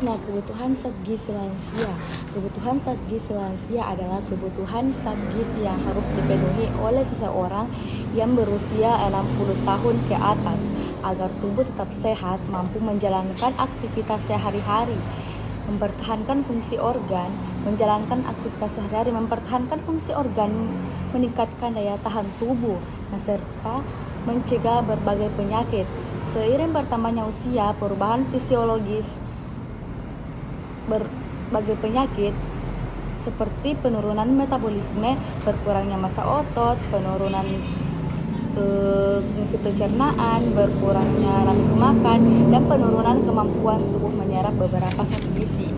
Nah, kebutuhan zat gizi lansia. Kebutuhan zat gizi lansia adalah kebutuhan zat gizi yang harus dipenuhi oleh seseorang yang berusia 60 tahun ke atas agar tubuh tetap sehat, mampu menjalankan aktivitas sehari-hari, mempertahankan fungsi organ, meningkatkan daya tahan tubuh, serta mencegah berbagai penyakit. Seiring bertambahnya usia, perubahan fisiologis berbagai penyakit seperti penurunan metabolisme, berkurangnya massa otot, penurunan fungsi pencernaan, berkurangnya nafsu makan, dan penurunan kemampuan tubuh menyerap beberapa zat gizi.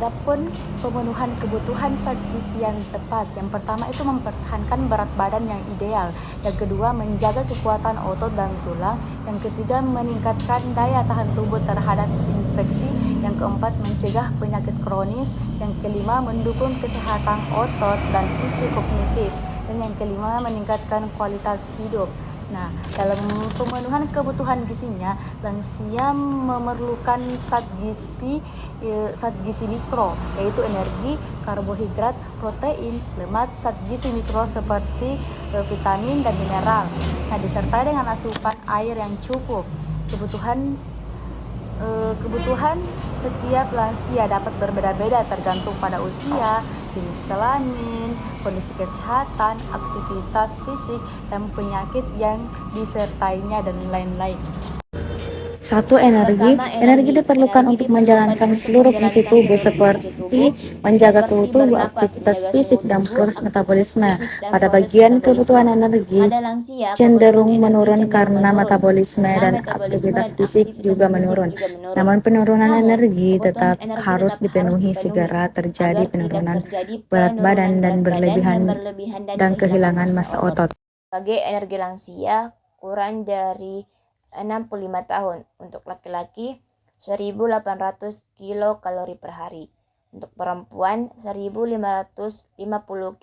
Adapun pemenuhan kebutuhan zat gizi yang tepat, yang pertama itu mempertahankan berat badan yang ideal, yang kedua menjaga kekuatan otot dan tulang, yang ketiga meningkatkan daya tahan tubuh terhadap infeksi, yang keempat mencegah penyakit kronis, yang kelima mendukung kesehatan otot dan fungsi kognitif, dan yang kelima meningkatkan kualitas hidup. Nah, dalam pemenuhan kebutuhan gizinya, lansia memerlukan zat gizi mikro, yaitu energi, karbohidrat, protein, lemak, zat gizi mikro seperti vitamin dan mineral. Nah, disertai dengan asupan air yang cukup. Kebutuhan setiap lansia dapat berbeda-beda tergantung pada usia, jenis kelamin, kondisi kesehatan, aktivitas fisik, dan penyakit yang disertainya, dan lain-lain. 1. Energi diperlukan untuk menjalankan seluruh fungsi tubuh seperti menjaga suhu tubuh, aktivitas fisik, dan proses metabolisme. Pada bagian kebutuhan energi cenderung menurun karena metabolisme dan aktivitas fisik juga menurun. Namun penurunan energi tetap harus dipenuhi segera terjadi penurunan berat badan dan berlebihan dan kehilangan massa otot. Sebagai energi lansia kurang dari 65 tahun. Untuk laki-laki 1.800 kilokalori per hari. Untuk perempuan 1.550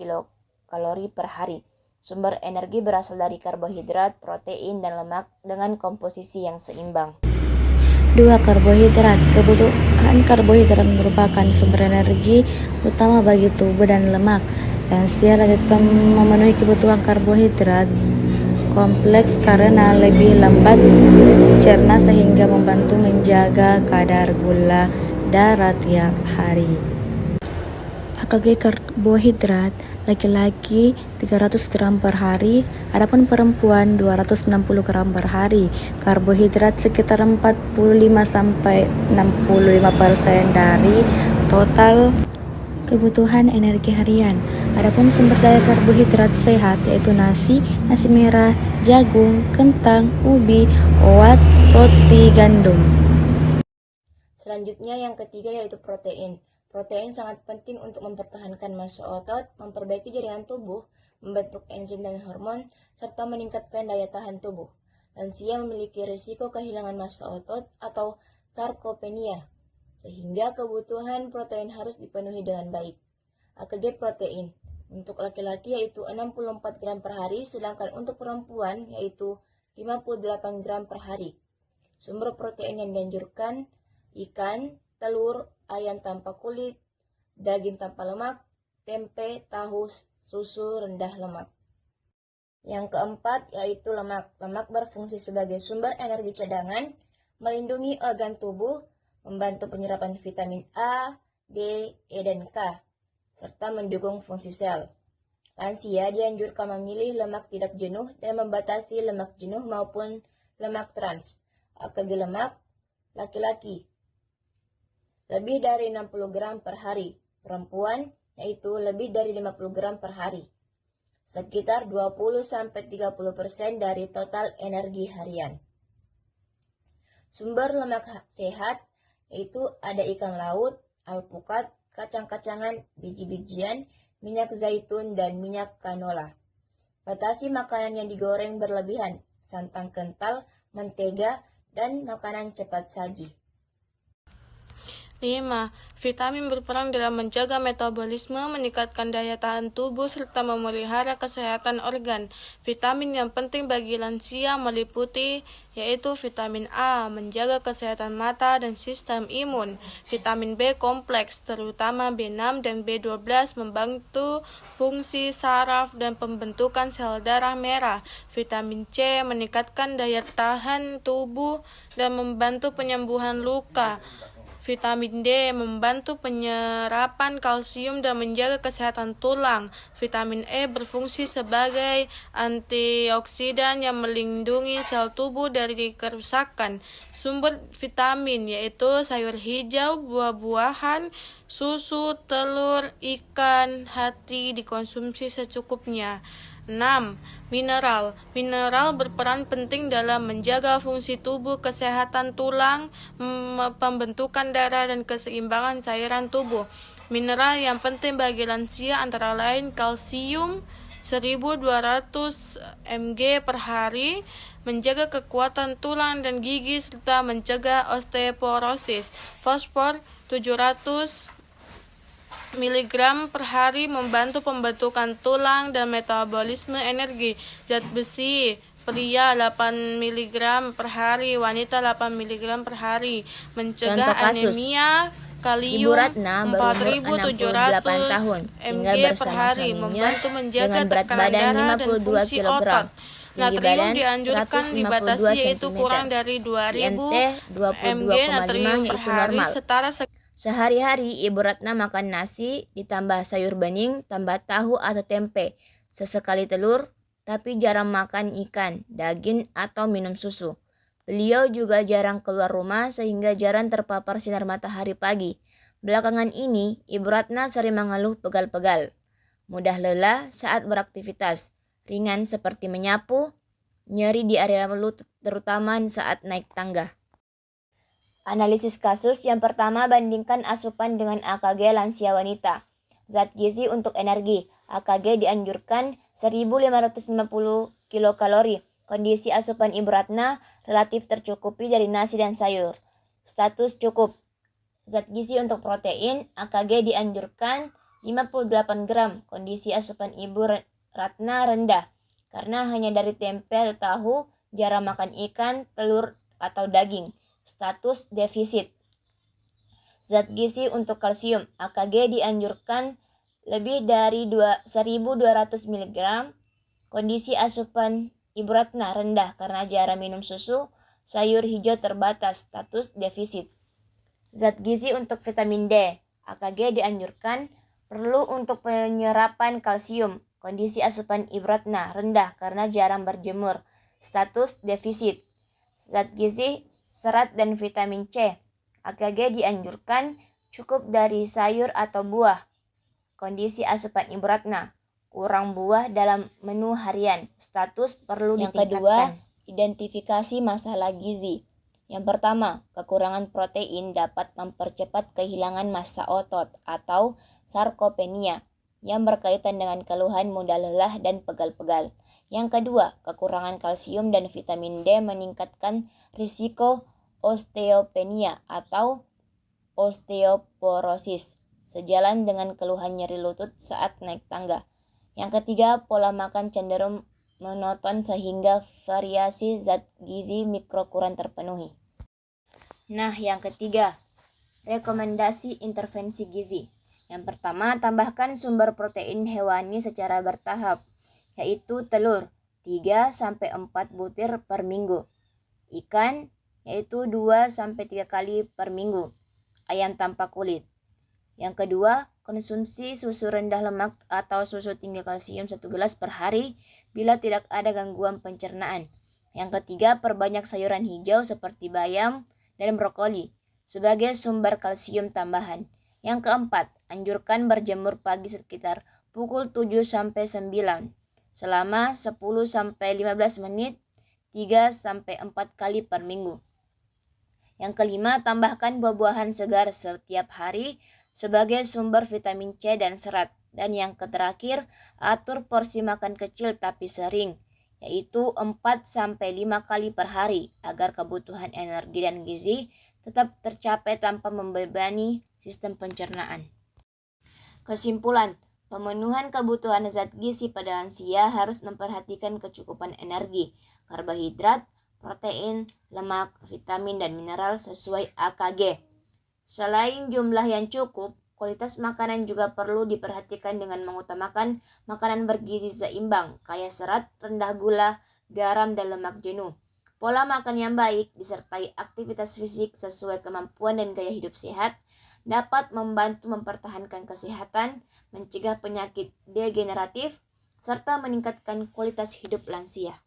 kilokalori per hari. Sumber energi berasal dari karbohidrat, protein, dan lemak dengan komposisi yang seimbang. 2. Karbohidrat. Kebutuhan karbohidrat merupakan sumber energi utama bagi tubuh dan lemak. Lansia lanjutkan memenuhi kebutuhan karbohidrat kompleks karena lebih lambat dicerna sehingga membantu menjaga kadar gula darah tiap hari. AKG karbohidrat laki-laki 300 gram per hari, adapun perempuan 260 gram per hari. Karbohidrat sekitar 45-65% dari total kebutuhan energi harian. Adapun sumber daya karbohidrat sehat yaitu nasi merah, jagung, kentang, ubi, oat, roti, gandum. Selanjutnya yang ketiga yaitu protein. Protein sangat penting untuk mempertahankan massa otot, memperbaiki jaringan tubuh, membentuk enzim dan hormon, serta meningkatkan daya tahan tubuh. Lansia memiliki risiko kehilangan massa otot atau sarkopenia, sehingga kebutuhan protein harus dipenuhi dengan baik. AKG protein untuk laki-laki yaitu 64 gram per hari, sedangkan untuk perempuan yaitu 58 gram per hari. Sumber protein yang dianjurkan ikan, telur, ayam tanpa kulit, daging tanpa lemak, tempe, tahu, susu rendah lemak. Yang keempat yaitu lemak. Lemak berfungsi sebagai sumber energi cadangan, melindungi organ tubuh, membantu penyerapan vitamin A, D, E, dan K, serta mendukung fungsi sel. Lansia dianjurkan memilih lemak tidak jenuh dan membatasi lemak jenuh maupun lemak trans. AKG lemak laki-laki lebih dari 60 gram per hari, perempuan yaitu lebih dari 50 gram per hari, sekitar 20-30% dari total energi harian. Sumber lemak sehat yaitu ada ikan laut, alpukat, kacang-kacangan, biji-bijian, minyak zaitun, dan minyak canola. Batasi makanan yang digoreng berlebihan, santan kental, mentega, dan makanan cepat saji. 5. Vitamin berperan dalam menjaga metabolisme, meningkatkan daya tahan tubuh, serta memelihara kesehatan organ. Vitamin yang penting bagi lansia meliputi yaitu vitamin A, menjaga kesehatan mata dan sistem imun. Vitamin B kompleks, terutama B6 dan B12, membantu fungsi saraf dan pembentukan sel darah merah. Vitamin C meningkatkan daya tahan tubuh dan membantu penyembuhan luka. Vitamin D membantu penyerapan kalsium dan menjaga kesehatan tulang. Vitamin E berfungsi sebagai antioksidan yang melindungi sel tubuh dari kerusakan. Sumber vitamin yaitu sayur hijau, buah-buahan, susu, telur, ikan, hati dikonsumsi secukupnya. 6. Mineral. Mineral berperan penting dalam menjaga fungsi tubuh, kesehatan tulang, pembentukan darah, dan keseimbangan cairan tubuh. Mineral yang penting bagi lansia antara lain kalsium 1200 mg per hari, menjaga kekuatan tulang dan gigi serta mencegah osteoporosis. Fosfor 700 miligram per hari membantu pembentukan tulang dan metabolisme energi. Zat besi pria 8 mg per hari, wanita 8 mg per hari, mencegah Contoh kasus, anemia. Ibu Kalium Ratna berumur 68 tahun, 4700 tinggal mg per bersama hari, suaminya membantu menjaga dengan berat tekanan badan darah dan 52 fungsi kg, otot. tinggi Natrium badan dianjurkan 152 dibatasi yaitu cm, kurang dari 2000 IMT mg 22,5 natrium per yaitu hari, normal. setara Sehari-hari Ibu Ratna makan nasi ditambah sayur bening, tambah tahu atau tempe, sesekali telur, tapi jarang makan ikan, daging, atau minum susu. Beliau juga jarang keluar rumah sehingga jarang terpapar sinar matahari pagi. Belakangan ini, Ibu Ratna sering mengeluh pegal-pegal, mudah lelah saat beraktivitas, ringan seperti menyapu, nyeri di area lutut terutama saat naik tangga. Analisis kasus yang pertama, bandingkan asupan dengan AKG lansia wanita. Zat gizi untuk energi. AKG dianjurkan 1550 kilokalori. Kondisi asupan Ibu Ratna relatif tercukupi dari nasi dan sayur. Status cukup. Zat gizi untuk protein. AKG dianjurkan 58 gram. Kondisi asupan Ibu Ratna rendah karena hanya dari tempe atau tahu, jarang makan ikan, telur, atau daging. Status defisit. Zat gizi untuk kalsium. AKG dianjurkan lebih dari 1200 mg. Kondisi asupan Ibu Ratna rendah karena jarang minum susu, sayur hijau terbatas. Status defisit. Zat gizi untuk vitamin D. AKG dianjurkan perlu untuk penyerapan kalsium. Kondisi asupan Ibu Ratna rendah karena jarang berjemur. Status defisit. Zat gizi serat dan vitamin C. AKG dianjurkan cukup dari sayur atau buah. Kondisi asupan Ibu Ratna kurang buah dalam menu harian. Status perlu ditingkatkan. Yang kedua, identifikasi masalah gizi. Yang pertama, kekurangan protein dapat mempercepat kehilangan massa otot atau sarkopenia yang berkaitan dengan keluhan mudah lelah dan pegal-pegal. Yang kedua, kekurangan kalsium dan vitamin D meningkatkan risiko osteopenia atau osteoporosis, sejalan dengan keluhan nyeri lutut saat naik tangga. Yang ketiga, pola makan cenderung monoton sehingga variasi zat gizi mikro kurang terpenuhi. Nah, yang ketiga, rekomendasi intervensi gizi. Yang pertama, tambahkan sumber protein hewani secara bertahap, yaitu telur 3-4 butir per minggu, ikan yaitu 2-3 kali per minggu, ayam tanpa kulit. Yang kedua, konsumsi susu rendah lemak atau susu tinggi kalsium 1 gelas per hari bila tidak ada gangguan pencernaan. Yang ketiga, perbanyak sayuran hijau seperti bayam dan brokoli sebagai sumber kalsium tambahan. Yang keempat, anjurkan berjemur pagi sekitar pukul 7-9 selama 10-15 menit 3-4 kali per minggu. Yang kelima, tambahkan buah-buahan segar setiap hari sebagai sumber vitamin C dan serat. Dan yang terakhir, atur porsi makan kecil tapi sering, yaitu 4-5 kali per hari agar kebutuhan energi dan gizi tetap tercapai tanpa membebani sistem pencernaan. Kesimpulan, pemenuhan kebutuhan zat gizi pada lansia harus memperhatikan kecukupan energi, karbohidrat, protein, lemak, vitamin, dan mineral sesuai AKG. Selain jumlah yang cukup, kualitas makanan juga perlu diperhatikan dengan mengutamakan makanan bergizi seimbang, kaya serat, rendah gula, garam, dan lemak jenuh. Pola makan yang baik disertai aktivitas fisik sesuai kemampuan dan gaya hidup sehat dapat membantu mempertahankan kesehatan, mencegah penyakit degeneratif, serta meningkatkan kualitas hidup lansia.